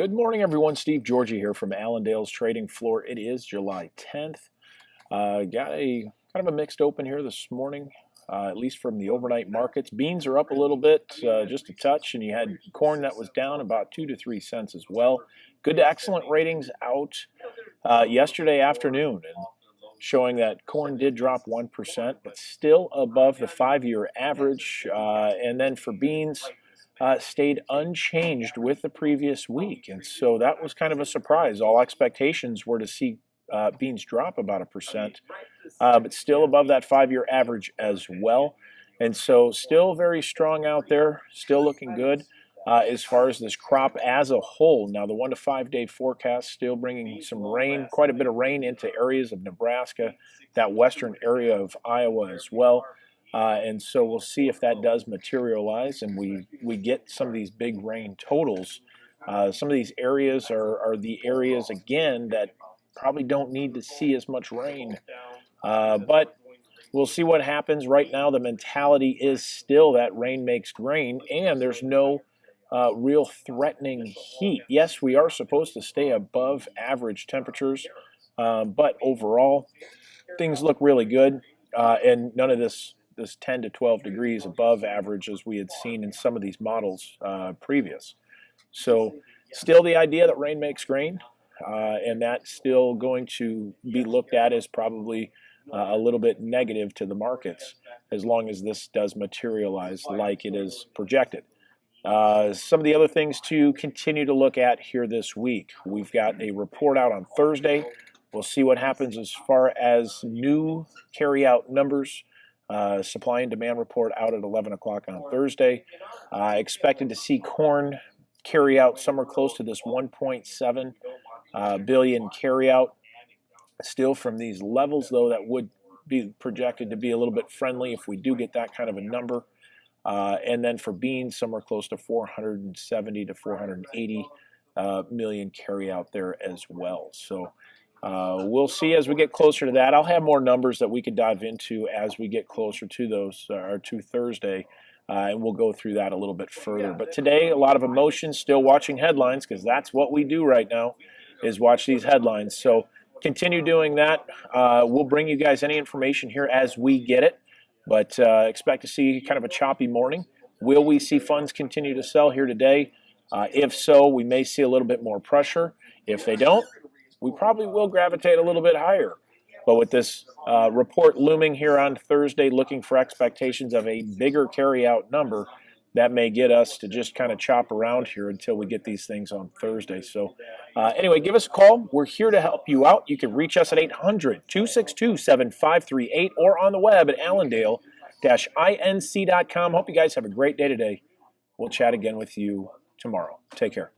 Good morning, everyone. Steve Georgie here from Allendale's Trading Floor. It is July 10th. Got a kind of a mixed open here this morning, at least from the overnight markets. Beans are up a little bit, just a touch, and you had corn that was down about 2 to 3 cents as well. Good to excellent ratings out yesterday afternoon, and showing that corn did drop 1%, but still above the 5-year average. And then for beans, stayed unchanged with the previous week. And so that was kind of a surprise. All expectations were to see beans drop about 1%, but still above that 5-year average as well. And so still very strong out there, still looking good as far as this crop as a whole. Now the 1 to 5 day forecast still bringing some rain, quite a bit of rain into areas of Nebraska, that western area of Iowa as well. And so we'll see if that does materialize and we get some of these big rain totals. Some of these areas are the areas, again, that probably don't need to see as much rain. But we'll see what happens. Right now, the mentality is still that rain makes grain, and there's no real threatening heat. Yes, we are supposed to stay above average temperatures, but overall, things look really good, and none of this 10 to 12 degrees above average as we had seen in some of these models previous. So still the idea that rain makes grain, and that's still going to be looked at as probably a little bit negative to the markets as long as this does materialize like it is projected. Some of the other things to continue to look at here this week. We've got a report out on Thursday. We'll see what happens as far as new carryout numbers. Supply and demand report out at 11 o'clock on Thursday. Expected to see corn carry out somewhere close to this 1.7 billion carry out. Still from these levels, though, that would be projected to be a little bit friendly if we do get that kind of a number. And then for beans, somewhere close to 470 to 480 million carry out there as well. So we'll see as we get closer to that. I'll have more numbers that we could dive into as we get closer to those, or to Thursday, and we'll go through that a little bit further. But today, a lot of emotion, still watching headlines, because that's what we do right now, is watch these headlines. So continue doing that. We'll bring you guys any information here as we get it, but expect to see kind of a choppy morning. Will we see funds continue to sell here today? If so, we may see a little bit more pressure. If they don't, we probably will gravitate a little bit higher. But with this report looming here on Thursday, looking for expectations of a bigger carryout number, that may get us to just kind of chop around here until we get these things on Thursday. So anyway, give us a call. We're here to help you out. You can reach us at 800-262-7538 or on the web at allendale-inc.com. Hope you guys have a great day today. We'll chat again with you tomorrow. Take care.